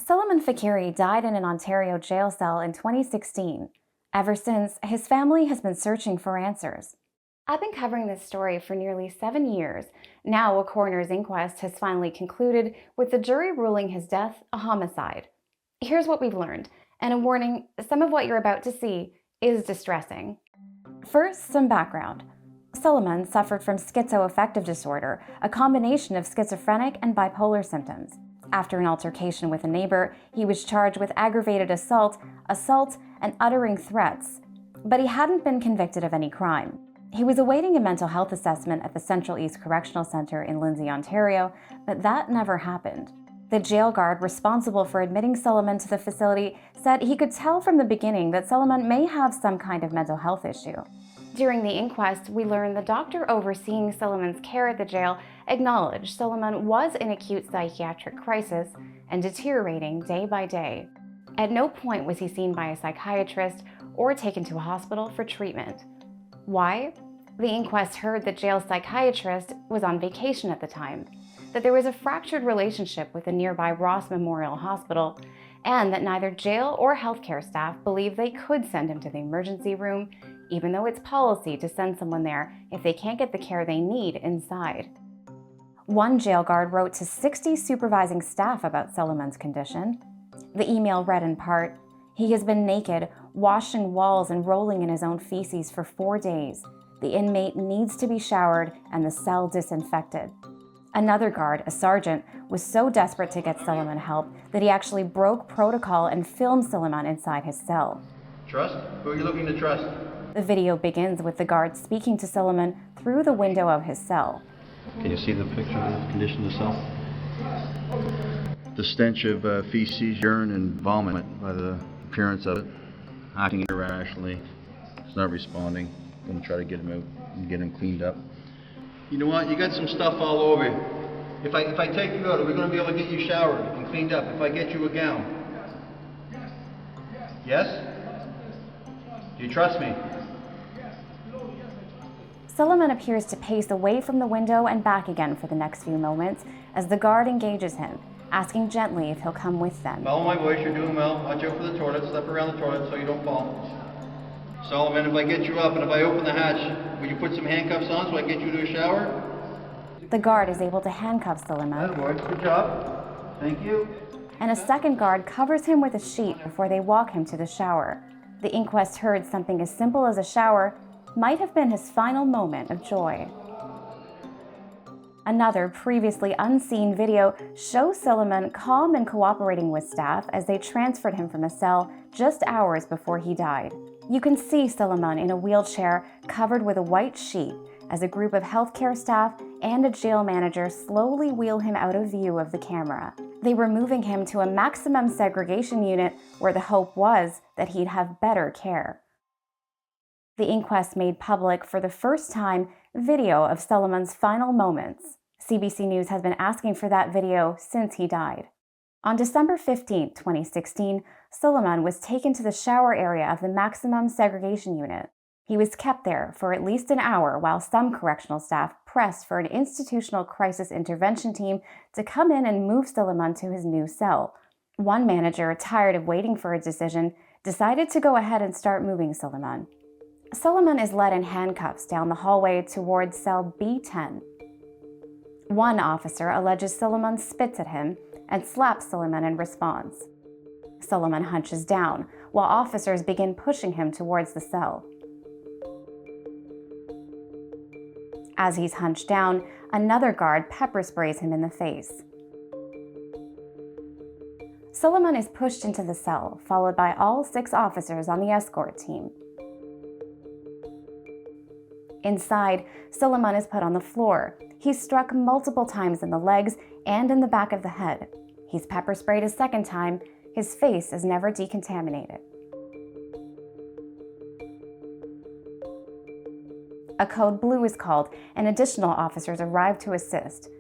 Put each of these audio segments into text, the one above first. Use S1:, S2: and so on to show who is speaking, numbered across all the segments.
S1: Soleiman Faqiri died in an Ontario jail cell in 2016. Ever since, his family has been searching for answers. I've been covering this story for nearly 7 years. Now, a coroner's inquest has finally concluded, with the jury ruling his death a homicide. Here's what we've learned, and a warning, some of what you're about to see is distressing. First, some background. Soleiman suffered from schizoaffective disorder, a combination of schizophrenic and bipolar symptoms. After an altercation with a neighbor, he was charged with aggravated assault, and uttering threats. But he hadn't been convicted of any crime. He was awaiting a mental health assessment at the Central East Correctional Centre in Lindsay, Ontario, but that never happened. The jail guard responsible for admitting Soleiman to the facility said he could tell from the beginning that Soleiman may have some kind of mental health issue. During the inquest, we learned the doctor overseeing Soleiman's care at the jail acknowledged Soleiman was in acute psychiatric crisis and deteriorating day by day. At no point was he seen by a psychiatrist or taken to a hospital for treatment. Why? The inquest heard the jail psychiatrist was on vacation at the time, that there was a fractured relationship with the nearby Ross Memorial Hospital, and that neither jail or healthcare staff believed they could send him to the emergency room, even though it's policy to send someone there if they can't get the care they need inside. One jail guard wrote to 60 supervising staff about Soleiman's condition. The email read in part, "He has been naked, washing walls and rolling in his own feces for 4 days. The inmate needs to be showered and the cell disinfected." Another guard, a sergeant, was so desperate to get Soleiman help that he actually broke protocol and filmed Soleiman inside his cell.
S2: Trust? Who are you looking to trust?
S1: The video begins with the guard speaking to Soleiman through the window of his cell.
S2: Can you see the picture of the condition of the cell? The stench of feces, urine, and vomit by the appearance of it. Acting irrationally. He's not responding. I'm going to try to get him out and get him cleaned up. You know what? You got some stuff all over you. If I take you out, are we going to be able to get you showered and cleaned up? If I get you a gown? Yes? Do you trust me?
S1: Soleiman appears to pace away from the window and back again for the next few moments as the guard engages him, asking gently if he'll come with them.
S2: Follow my voice, you're doing well. Watch out for the toilet, step around the toilet so you don't fall. Soleiman, if I get you up and if I open the hatch, will you put some handcuffs on so I can get you to a shower?
S1: The guard is able to handcuff Soleiman.
S2: That works, good job. Thank you.
S1: And a second guard covers him with a sheet before they walk him to the shower. The inquest heard something as simple as a shower might have been his final moment of joy. Another previously unseen video shows Soleiman calm and cooperating with staff as they transferred him from a cell just hours before he died. You can see Soleiman in a wheelchair covered with a white sheet as a group of healthcare staff and a jail manager slowly wheel him out of view of the camera. They were moving him to a maximum segregation unit where the hope was that he'd have better care. The inquest made public for the first time video of Soleiman's final moments. CBC News has been asking for that video since he died. On December 15, 2016, Soleiman was taken to the shower area of the maximum segregation unit. He was kept there for at least an hour while some correctional staff pressed for an institutional crisis intervention team to come in and move Soleiman to his new cell. One manager, tired of waiting for a decision, decided to go ahead and start moving Soleiman. Soleiman is led in handcuffs down the hallway towards cell B10. One officer alleges Soleiman spits at him and slaps Soleiman in response. Soleiman hunches down, while officers begin pushing him towards the cell. As he's hunched down, another guard pepper sprays him in the face. Soleiman is pushed into the cell, followed by all 6 officers on the escort team. Inside, Soleiman is put on the floor. He's struck multiple times in the legs and in the back of the head. He's pepper sprayed a second time. His face is never decontaminated. A code blue is called, and additional officers arrive to assist.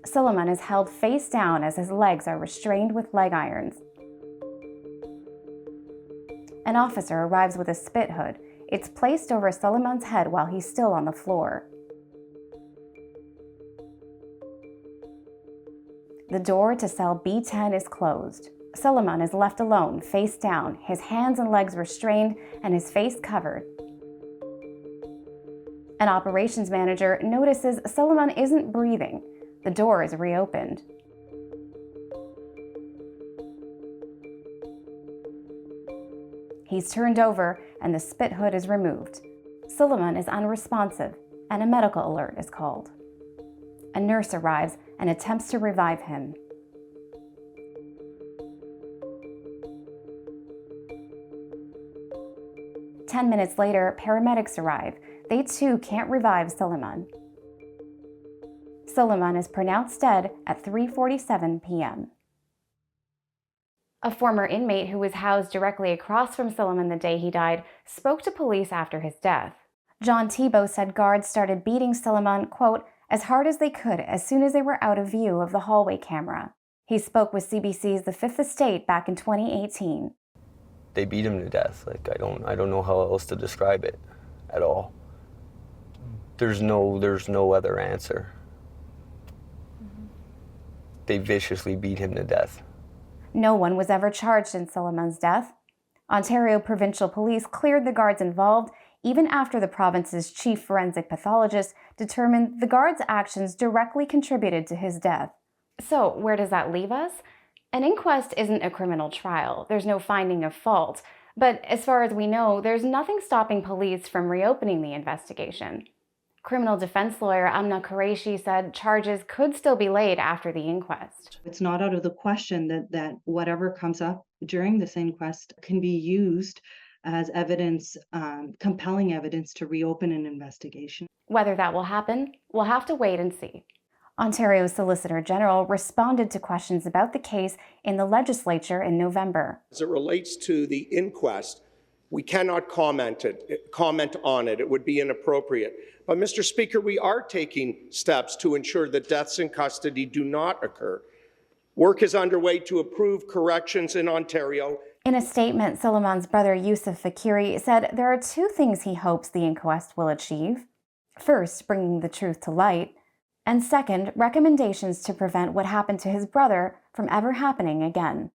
S1: Soleiman is held face down as his legs are restrained with leg irons. An officer arrives with a spit hood. It's placed over Soleiman's head while he's still on the floor. The door to cell B10 is closed. Soleiman is left alone, face down, his hands and legs restrained, and his face covered. An operations manager notices Soleiman isn't breathing. The door is reopened. He's turned over and the spit hood is removed. Soleiman is unresponsive and a medical alert is called. A nurse arrives and attempts to revive him. Ten minutes later, paramedics arrive. They too can't revive Soleiman. Soleiman is pronounced dead at 3:47 p.m. A former inmate who was housed directly across from Soleiman the day he died spoke to police after his death. John Thibault said guards started beating Soleiman, quote, as hard as they could as soon as they were out of view of the hallway camera. He spoke with CBC's The Fifth Estate back in 2018.
S3: They beat him to death. Like, I don't know how else to describe it at all. There's no other answer. They viciously beat him to death.
S1: No one was ever charged in Soleiman's death. Ontario Provincial Police cleared the guards involved even after the province's chief forensic pathologist determined the guards' actions directly contributed to his death. So where does that leave us? An inquest isn't a criminal trial. There's no finding of fault. But as far as we know, there's nothing stopping police from reopening the investigation. Criminal defense lawyer Amna Qureshi said charges could still be laid after the inquest.
S4: It's not out of the question that whatever comes up during this inquest can be used as evidence, compelling evidence to reopen an investigation.
S1: Whether that will happen, we'll have to wait and see. Ontario's Solicitor General responded to questions about the case in the legislature in November.
S5: As it relates to the inquest, we cannot comment on it. It would be inappropriate. But, Mr. Speaker, we are taking steps to ensure that deaths in custody do not occur. Work is underway to approve corrections in Ontario.
S1: In a statement, Soleiman's brother Yusuf Faqiri said there are two things he hopes the inquest will achieve. First, bringing the truth to light, and second, recommendations to prevent what happened to his brother from ever happening again.